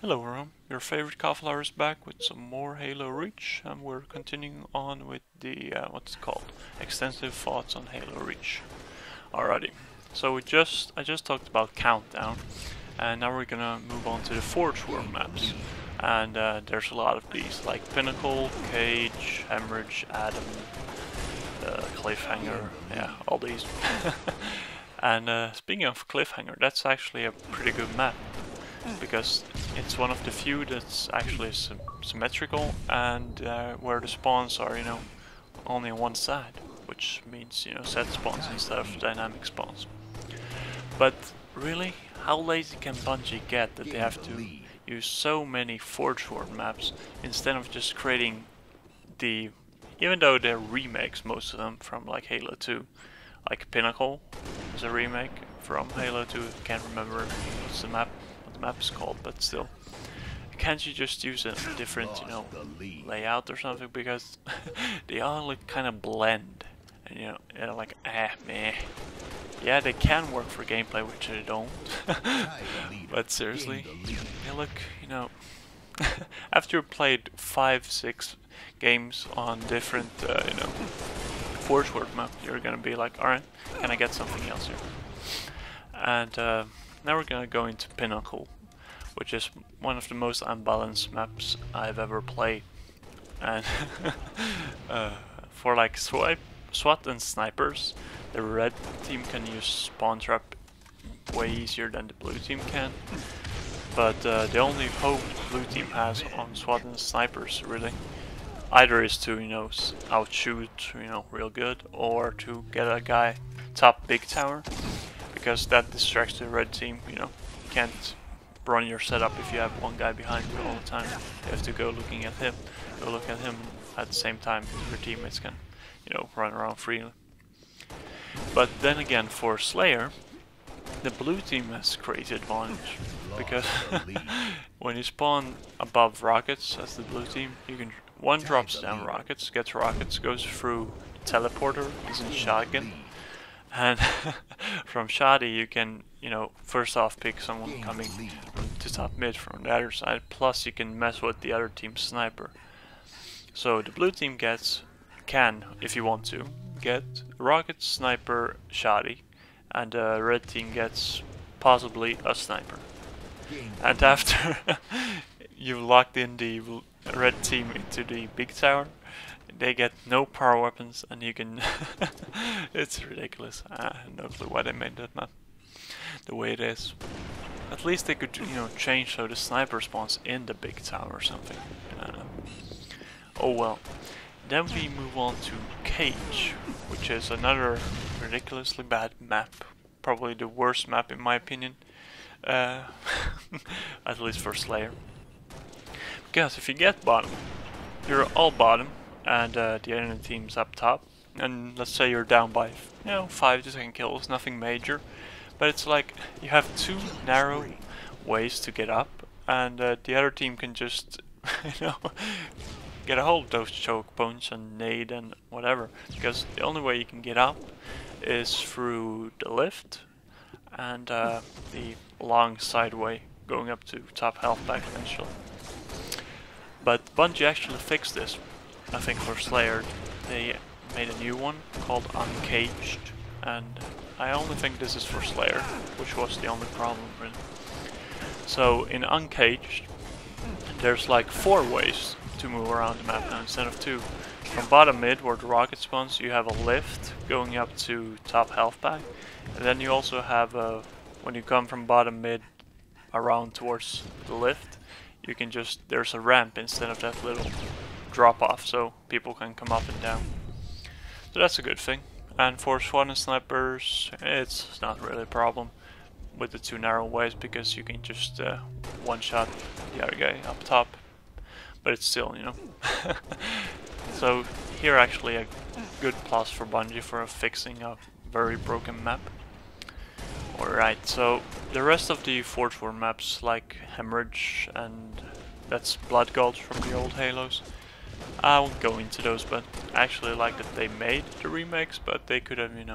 Hello everyone, your favorite Kaflar is back with some more Halo Reach, and we're continuing on with the, what's it called, extensive thoughts on Halo Reach. Alrighty, so I just talked about Countdown, and now we're gonna move on to the Forge World maps. And there's a lot of these, like Pinnacle, Cage, Hemorrhage, Adam, Cliffhanger, yeah, all these. And speaking of Cliffhanger, that's actually a pretty good map, because it's one of the few that's actually symmetrical, and where the spawns are, only on one side, which means, set spawns instead of dynamic spawns. But really, how lazy can Bungie get that they have to use so many Forge World maps instead of just creating the, even though they're remakes, most of them, from like Halo 2, like Pinnacle is a remake from Halo 2, can't remember what the map is called, but still. Can't you just use a different, layout or something, because they all look kind of blend, and they're like, meh. Yeah, they can work for gameplay, which they don't, but seriously, they look, after you played 5-6 games on different, Forge World map, you're gonna be like, alright, can I get something else here? And now we're gonna go into Pinnacle, which is one of the most unbalanced maps I've ever played. And for like SWAT and snipers, the red team can use spawn trap way easier than the blue team can. But the only hope the blue team has on SWAT and snipers, really, either is to, outshoot, real good, or to get a guy top big tower, because that distracts the red team. You can't run your setup if you have one guy behind you all the time. You have to go looking at him, look at him at the same time your teammates can, run around freely. But then again, for Slayer, the blue team has crazy advantage, because when you spawn above rockets as the blue team, you can one drops down rockets, gets rockets, goes through teleporter, using shotgun, and from Shoddy you can, first off pick someone coming to top mid from the other side, plus you can mess with the other team's sniper. So the blue team can, if you want to, get rocket, sniper, Shoddy, and the red team gets possibly a sniper. And after you've locked in the red team into the big tower, they get no power weapons, and you can it's ridiculous. No clue why they made that map the way it is. At least they could, change so the sniper spawns in the big tower or something. Oh well. Then we move on to Cage, which is another ridiculously bad map. Probably the worst map in my opinion. At least for Slayer. Because if you get bottom, you're all bottom, and the enemy team's up top, and let's say you're down by 5 to 10 kills, nothing major, but it's like you have two narrow ways to get up, and the other team can just get a hold of those choke points and nade and whatever, because the only way you can get up is through the lift and the long sideway going up to top health pack eventually. But Bungie actually fixed this. I think for Slayer they made a new one called Uncaged, and I only think this is for Slayer, which was the only problem really. So in Uncaged there's like 4 ways to move around the map now instead of 2. From bottom mid, where the rocket spawns, you have a lift going up to top health pack, and then you also have when you come from bottom mid around towards the lift, you can there's a ramp instead of that little drop off, so people can come up and down. So that's a good thing. And for SWAT and snipers, it's not really a problem with the 2 narrow ways, because you can just one shot the other guy up top. But it's still, So here actually a good plus for Bungie for fixing a very broken map. Alright, so the rest of the Forge World maps, like Hemorrhage, and that's Blood Gulch from the old Halos, I won't go into those, but I actually like that they made the remakes, but they could have, made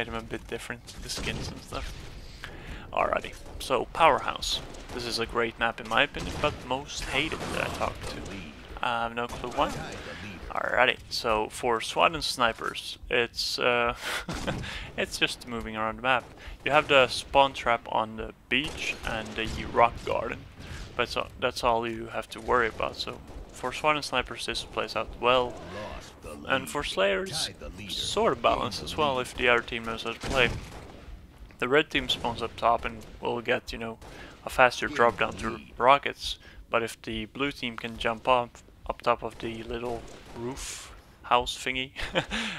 them a bit different, the skins and stuff. Alrighty, so Powerhouse. This is a great map in my opinion, but most hated that I talked to. I have no clue why. Alrighty, so for SWAT and snipers, it's it's just moving around the map. You have the spawn trap on the beach and the rock garden, but that's all you have to worry about. So for SWAT and snipers, this plays out well, and for slayers, sort of balanced as well if the other team knows how to play. The red team spawns up top and will get, you know, a faster drop down to rockets, but if the blue team can jump up top of the little roof house thingy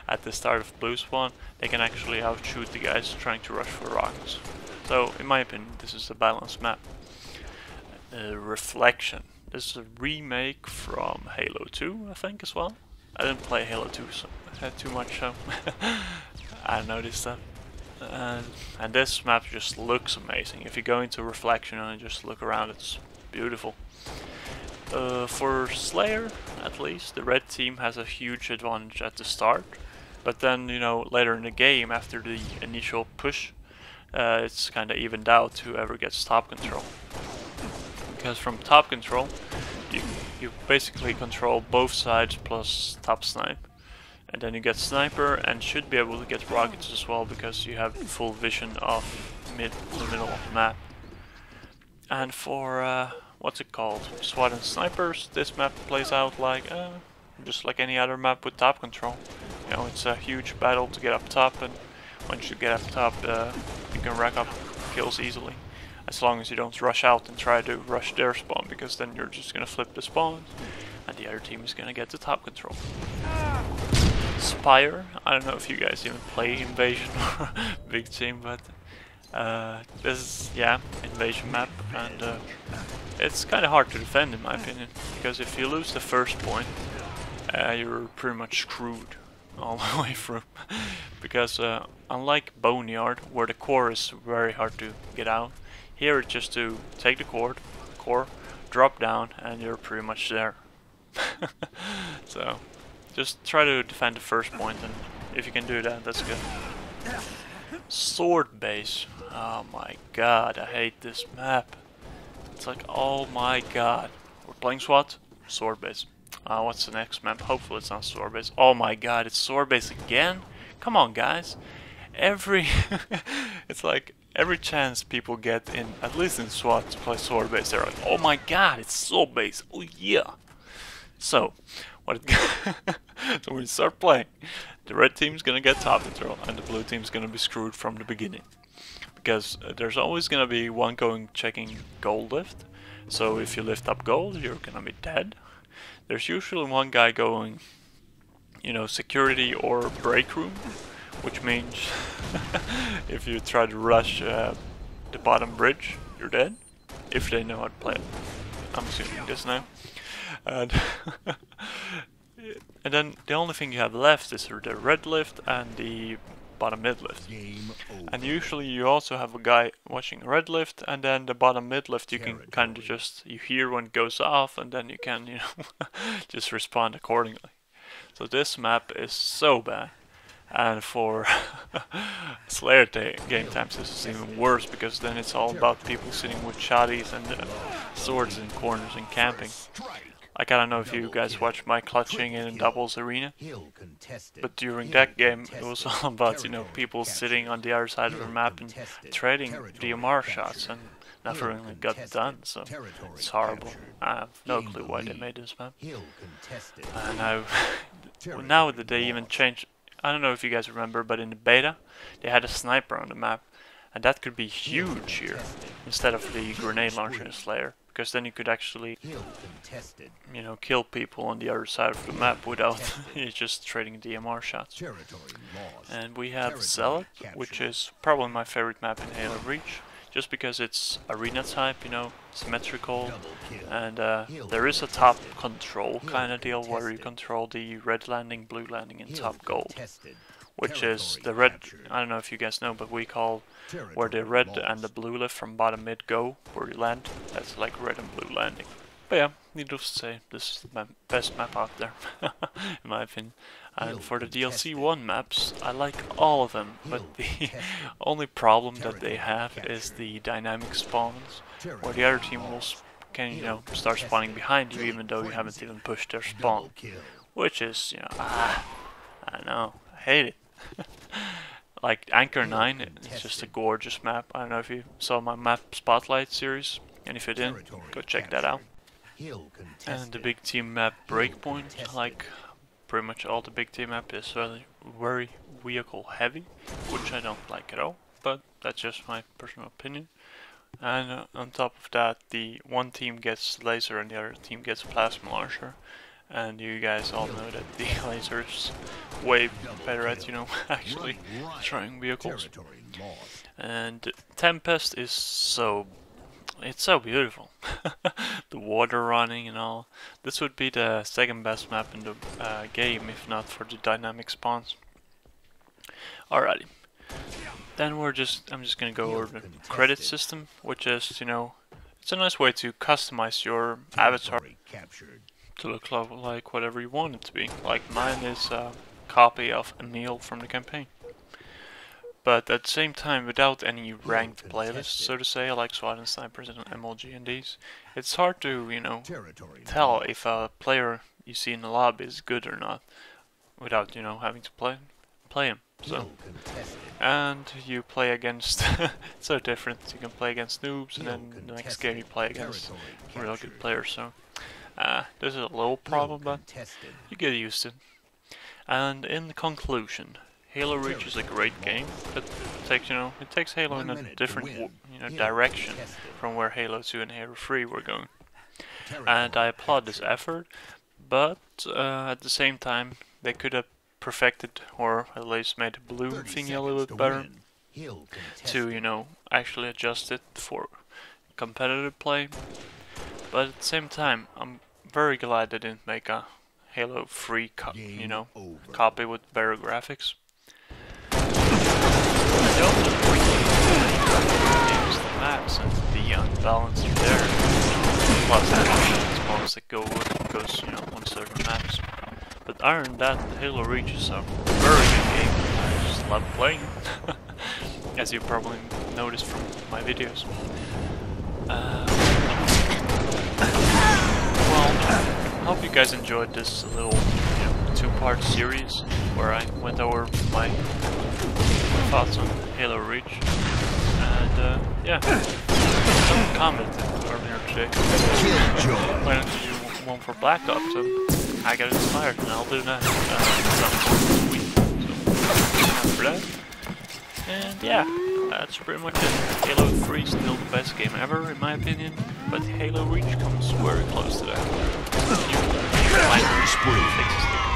at the start of blue spawn, they can actually outshoot the guys trying to rush for rockets. So in my opinion, this is a balanced map. Reflection. This is a remake from Halo 2, I think, as well. I didn't play Halo 2 so too much, so I noticed that. And this map just looks amazing. If you go into Reflection and just look around, it's beautiful. For Slayer, at least, the red team has a huge advantage at the start, but then, you know, later in the game, after the initial push, it's kind of evened out whoever gets top control. Because from top control, you basically control both sides plus top snipe, and then you get sniper and should be able to get rockets as well because you have full vision of the middle of the map. And for what's it called? SWAT and snipers, this map plays out like just like any other map with top control. You know, it's a huge battle to get up top, and once you get up top, you can rack up kills easily. As long as you don't rush out and try to rush their spawn, because then you're just gonna flip the spawn, and the other team is gonna get the top control. Spire, I don't know if you guys even play Invasion or Big Team, but this is, yeah, Invasion map, and it's kind of hard to defend in my opinion, because if you lose the first point, you're pretty much screwed all the way through. Because unlike Boneyard, where the core is very hard to get out, here it's just to take the core, drop down, and you're pretty much there. So just try to defend the first point, and if you can do that, that's good. Sword base. Oh my god, I hate this map. It's like, oh my god. We're playing SWAT? Sword base. What's the next map? Hopefully it's not sword base. Oh my god, it's sword base again? Come on, guys. It's like every chance people get in, at least in SWAT, to play sword base, they're like, oh my god, it's sword base. Oh yeah. So when you start playing, the red team's gonna get top control and the blue team's gonna be screwed from the beginning, because there's always gonna be one going checking gold lift. So if you lift up gold, you're gonna be dead. There's usually one guy going, you know, security or break room, which means if you try to rush the bottom bridge, you're dead. If they know how to play it. I'm assuming this now. And then the only thing you have left is the red lift and the bottom mid lift. And usually you also have a guy watching red lift, and then the bottom mid lift you can kind of just, you hear when it goes off, and then you can, you know, just respond accordingly. So this map is so bad. And for Slayer game times this is even worse, because then it's all about people sitting with shotties and swords in corners and camping. Like, I don't know if you guys watch my clutching in Doubles Arena, but during that game it was all about, you know, people sitting on the other side of the map and trading DMR shots, and nothing really got done, so it's horrible. I have no clue why they made this map. And now that they even changed, I don't know if you guys remember, but in the beta they had a sniper on the map, and that could be huge here instead of the grenade launcher in Slayer, because then you could actually, you know, kill people on the other side of the map without just trading DMR shots. And we have Zealot, which is probably my favorite map in Halo Reach, just because it's arena type, you know, symmetrical, and there is a top control kind of deal where you control the red landing, blue landing, and top gold, which is the red. I don't know if you guys know, but we call where the red and the blue lift from bottom mid go, where you land, that's like red and blue landing. But yeah, needless to say, this is the best map out there, in my opinion. And for the DLC 1 maps, I like all of them, but the only problem that they have is the dynamic spawns, where the other team will start spawning behind you even though you haven't even pushed their spawn. Which is, I know, I hate it. Like Anchor 9, it's just a gorgeous map. I don't know if you saw my map spotlight series, and if you didn't, go check that out. And the big team map Breakpoint, like pretty much all the big team map, is very vehicle heavy, which I don't like at all, but that's just my personal opinion. And on top of that, the one team gets laser and the other team gets plasma launcher. And you guys all know that the laser is way better at, actually destroying vehicles. And Tempest is it's so beautiful. The water running and all. This would be the second best map in the game, if not for the dynamic spawns. Alrighty. Then I'm just gonna go over the credit system, which is, it's a nice way to customize your avatar to look like whatever you want it to be. Like mine is a copy of Emil from the campaign. But at the same time, without any ranked playlists, so to say, like SWAT and Snipers and MLG and these, it's hard to, tell if a player you see in the lobby is good or not, without, having to play him. So, and you play against, it's so different. You can play against noobs, and then the next game you play against real good players. So, this is a little problem, but you get used to it. And in conclusion, Halo Reach is a great game, but it takes Halo in a different direction from where Halo 2 and Halo 3 were going. And I applaud this effort, but at the same time, they could have perfected, or at least made the bloom thingy a little bit better, to actually adjust it for competitive play. But at the same time, I'm very glad they didn't make a Halo 3 copy with better graphics. And they also bring the maps and the unbalance there, plus the spawns that goes on certain maps. But other than that, Halo Reach is a very good game. I just love playing it, as you probably noticed from my videos. Well, I hope you guys enjoyed this little two-part series where I went over my thoughts on Halo Reach. And yeah, someone commented earlier today, why don't you do one for Black Ops? And I got inspired, and I'll do that some week. So for that. And yeah, that's pretty much it. Halo 3 is still the best game ever, in my opinion, but Halo Reach comes very close to that. You might fixes the